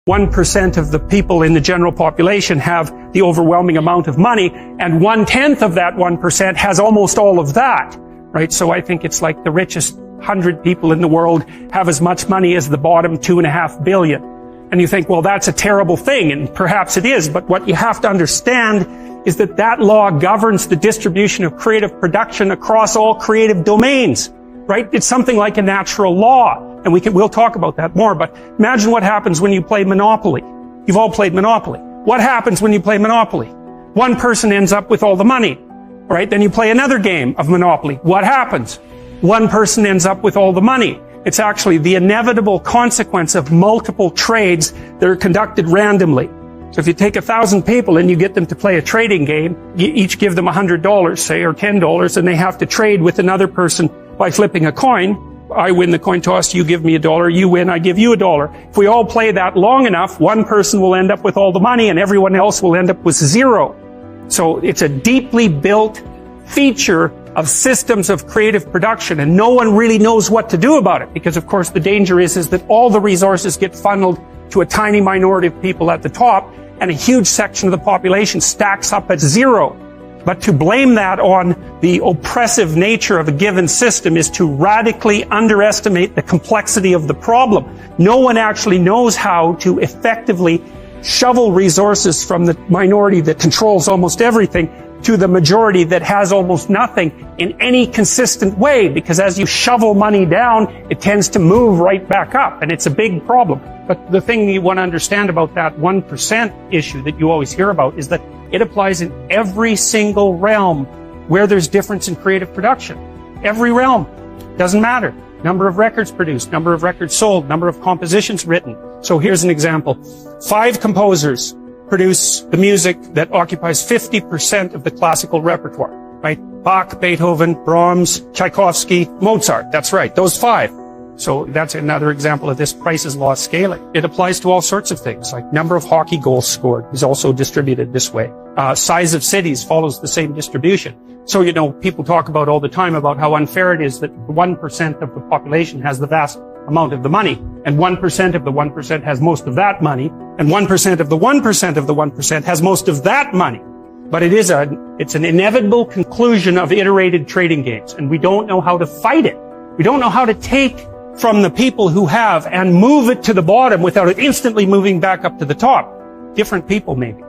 1% of the people in the general population have the overwhelming amount of money, and 1/10 of that 1% has almost all of that, right? So I think it's like the richest 100 people in the world have as much money as the bottom 2.5 billion. And you think, well, that's a terrible thing, and perhaps it is, but what you have to understand is that that law governs the distribution of creative production across all creative domains, right? It's something like a natural law. And we'll talk about that more, but imagine what happens when you play Monopoly. You've all played Monopoly. What happens when you play Monopoly? One person ends up with all the money, right? Then you play another game of Monopoly. What happens? One person ends up with all the money. It's actually the inevitable consequence of multiple trades that are conducted randomly. So if you take 1,000 people and you get them to play a trading game, you each give them $100, say, or $10, and they have to trade with another person by flipping a coin. I win the coin toss, you give me $1, you win, I give you $1. If we all play that long enough, one person will end up with all the money and everyone else will end up with zero. So it's a deeply built feature of systems of creative production, and no one really knows what to do about it, because of course the danger is that all the resources get funneled to a tiny minority of people at the top, and a huge section of the population stacks up at zero. But to blame that on the oppressive nature of a given system is to radically underestimate the complexity of the problem. No one actually knows how to effectively shovel resources from the minority that controls almost everything to the majority that has almost nothing in any consistent way, because as you shovel money down, it tends to move right back up, and it's a big problem. But the thing you want to understand about that 1% issue that you always hear about is that it applies in every single realm where there's difference in creative production. Every realm. Doesn't matter. Number of records produced, number of records sold, number of compositions written. So here's an example. 5 composers produce the music that occupies 50% of the classical repertoire, right? Bach, Beethoven, Brahms, Tchaikovsky, Mozart. That's right. Those 5. So that's another example of this Price's law scaling. It applies to all sorts of things, like number of hockey goals scored is also distributed this way. Size of cities follows the same distribution. So, you know, people talk about all the time about how unfair it is that 1% of the population has the vast amount of the money, and 1% of the 1% has most of that money, and 1% of the 1% of the 1% has most of that money. But it's an inevitable conclusion of iterated trading games, and we don't know how to fight it. We don't know how to take from the people who have and move it to the bottom without it instantly moving back up to the top. Different people maybe,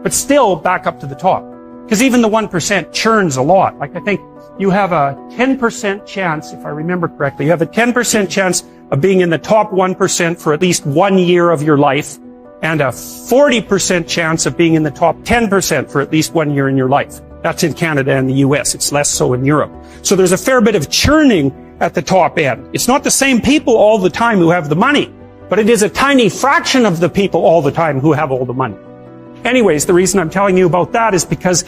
but still back up to the top. Because even the 1% churns a lot. Like I think you have a 10% chance, if I remember correctly, you have a 10% chance of being in the top 1% for at least 1 year of your life, and a 40% chance of being in the top 10% for at least 1 year in your life. That's in Canada and the US. It's less so in Europe. So there's a fair bit of churning at the top end. It's not the same people all the time who have the money, but it is a tiny fraction of the people all the time who have all the money. Anyways, the reason I'm telling you about that is because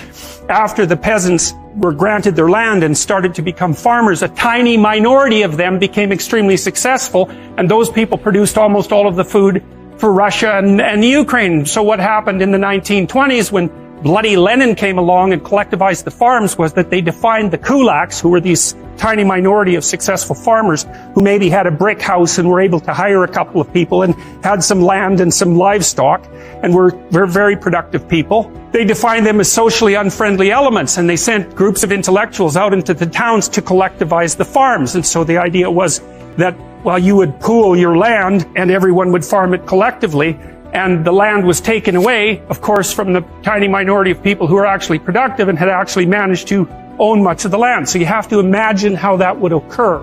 after the peasants were granted their land and started to become farmers, a tiny minority of them became extremely successful, and those people produced almost all of the food for Russia and the Ukraine. So what happened in the 1920s when bloody Lenin came along and collectivized the farms was that they defined the kulaks, who were these tiny minority of successful farmers who maybe had a brick house and were able to hire a couple of people and had some land and some livestock and were very productive people. They defined them as socially unfriendly elements, and they sent groups of intellectuals out into the towns to collectivize the farms. And so the idea was that, well, you would pool your land and everyone would farm it collectively, and the land was taken away, of course, from the tiny minority of people who were actually productive and had actually managed to own much of the land. So you have to imagine how that would occur.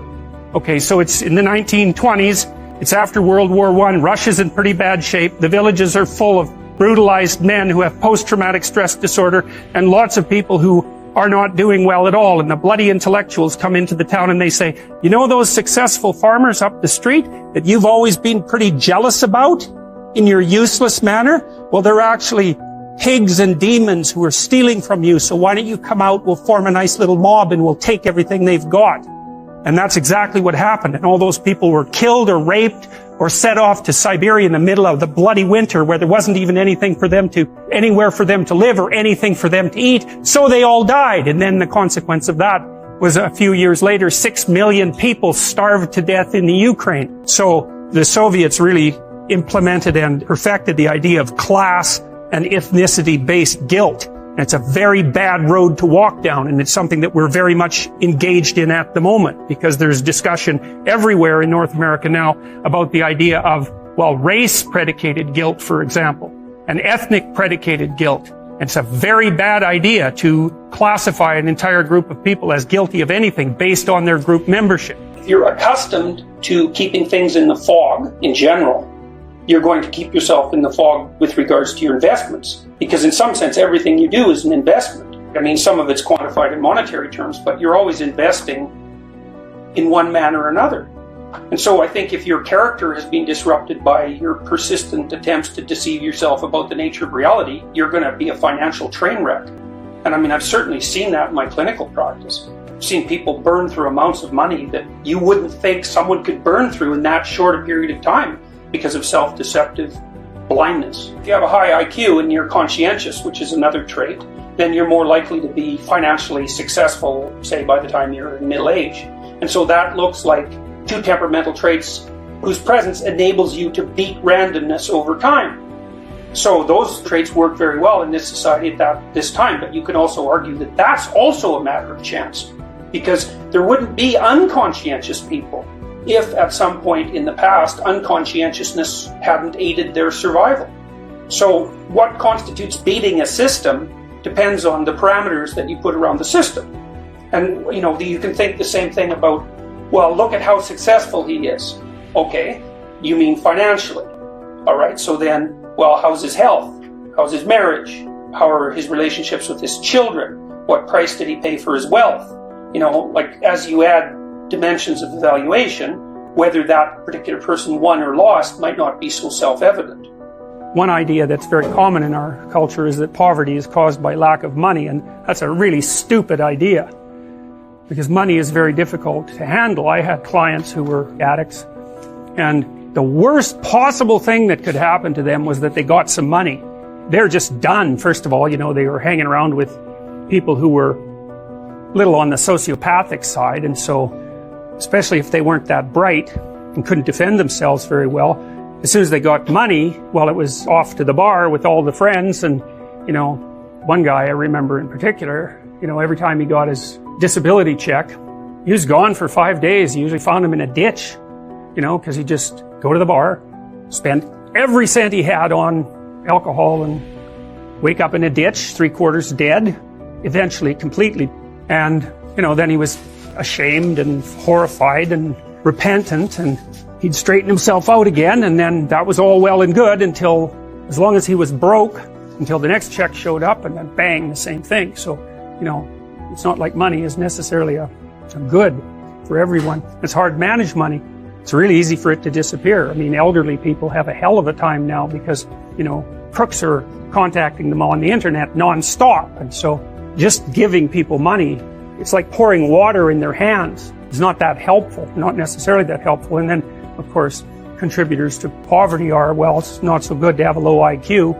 Okay, so it's in the 1920s, it's after World War I, Russia's in pretty bad shape, the villages are full of brutalized men who have post-traumatic stress disorder, and lots of people who are not doing well at all, and the bloody intellectuals come into the town and they say, you know those successful farmers up the street that you've always been pretty jealous about in your useless manner? Well, they're actually pigs and demons who are stealing from you, so why don't you come out, we'll form a nice little mob and we'll take everything they've got. And that's exactly what happened, and all those people were killed or raped or set off to Siberia in the middle of the bloody winter where there wasn't even anywhere for them to live or anything for them to eat, so they all died. And then the consequence of that was a few years later, 6 million people starved to death in the Ukraine. So the Soviets really implemented and perfected the idea of class and ethnicity-based guilt. And it's a very bad road to walk down, and it's something that we're very much engaged in at the moment, because there's discussion everywhere in North America now about the idea of, well, race-predicated guilt, for example, and ethnic-predicated guilt. And it's a very bad idea to classify an entire group of people as guilty of anything based on their group membership. If you're accustomed to keeping things in the fog in general, you're going to keep yourself in the fog with regards to your investments. Because in some sense, everything you do is an investment. I mean, some of it's quantified in monetary terms, but you're always investing in one manner or another. And so I think if your character has been disrupted by your persistent attempts to deceive yourself about the nature of reality, you're going to be a financial train wreck. And I mean, I've certainly seen that in my clinical practice. I've seen people burn through amounts of money that you wouldn't think someone could burn through in that short a period of time because of self-deceptive blindness. If you have a high IQ and you're conscientious, which is another trait, then you're more likely to be financially successful, say, by the time you're in middle age. And so that looks like two temperamental traits whose presence enables you to beat randomness over time. So those traits work very well in this society at this time, but you can also argue that that's also a matter of chance, because there wouldn't be unconscientious people if at some point in the past unconscientiousness hadn't aided their survival. So what constitutes beating a system depends on the parameters that you put around the system. And you can think the same thing about, well, look at how successful he is. Okay, you mean financially. All right, so then, well, how's his health? How's his marriage? How are his relationships with his children? What price did he pay for his wealth? Like as you add dimensions of evaluation, whether that particular person won or lost might not be so self-evident. One idea that's very common in our culture is that poverty is caused by lack of money, and that's a really stupid idea, because money is very difficult to handle. I had clients who were addicts, and the worst possible thing that could happen to them was that they got some money. They're just done. First of all, they were hanging around with people who were little on the sociopathic side, and so especially if they weren't that bright and couldn't defend themselves very well, as soon as they got money, well, it was off to the bar with all the friends. And one guy I remember in particular, every time he got his disability check, he was gone for 5 days. You usually found him in a ditch, because he'd just go to the bar, spend every cent he had on alcohol, and wake up in a ditch, 3/4 dead, eventually completely. And, then he was ashamed and horrified and repentant, and he'd straighten himself out again, and then that was all well and good until, as long as he was broke, until the next check showed up, and then bang, the same thing. So, it's not like money is necessarily a good for everyone. It's hard to manage money. It's really easy for it to disappear. I mean, elderly people have a hell of a time now because, crooks are contacting them on the internet nonstop. And so just giving people money, it's like pouring water in their hands. It's not that helpful, not necessarily that helpful. And then, of course, contributors to poverty are, well, it's not so good to have a low IQ.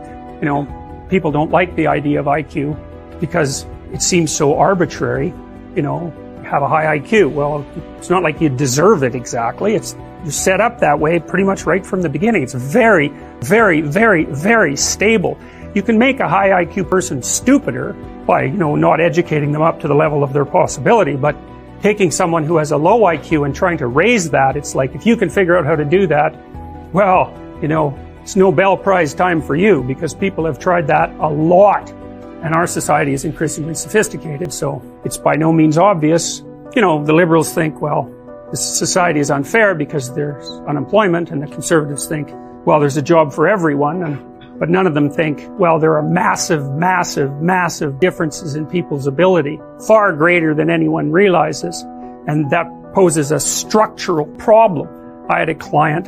People don't like the idea of IQ because it seems so arbitrary, have a high IQ. Well, it's not like you deserve it exactly. You're set up that way pretty much right from the beginning. It's very, very, very, very stable. You can make a high IQ person stupider by, not educating them up to the level of their possibility, but taking someone who has a low IQ and trying to raise that, it's like, if you can figure out how to do that, well, it's Nobel Prize time for you, because people have tried that a lot. And our society is increasingly sophisticated, so it's by no means obvious. The liberals think, well, this society is unfair because there's unemployment, and the conservatives think, well, there's a job for everyone, but none of them think, well, there are massive, massive, massive differences in people's ability, far greater than anyone realizes, and that poses a structural problem. I had a client,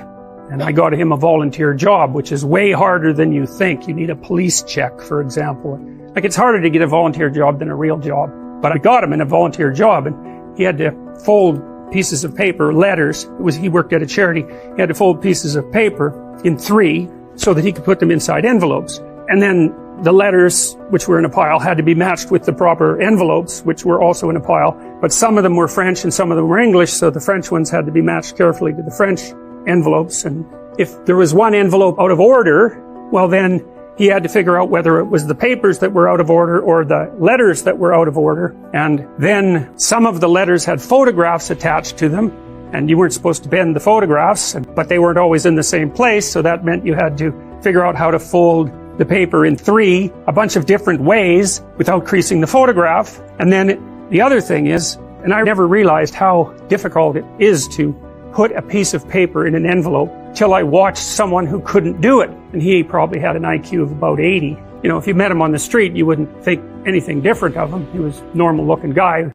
and I got him a volunteer job, which is way harder than you think. You need a police check, for example. Like, it's harder to get a volunteer job than a real job. But I got him in a volunteer job, and he had to fold pieces of paper, letters. He worked at a charity. He had to fold pieces of paper in 3 so that he could put them inside envelopes. And then the letters, which were in a pile, had to be matched with the proper envelopes, which were also in a pile. But some of them were French and some of them were English, so the French ones had to be matched carefully to the French envelopes. And if there was one envelope out of order, well then he had to figure out whether it was the papers that were out of order or the letters that were out of order. And then some of the letters had photographs attached to them, and you weren't supposed to bend the photographs, but they weren't always in the same place, so that meant you had to figure out how to fold the paper in three, a bunch of different ways without creasing the photograph. And then the other thing is, and I never realized how difficult it is to put a piece of paper in an envelope till I watched someone who couldn't do it. And he probably had an IQ of about 80. You know, if you met him on the street, you wouldn't think anything different of him. He was a normal looking guy.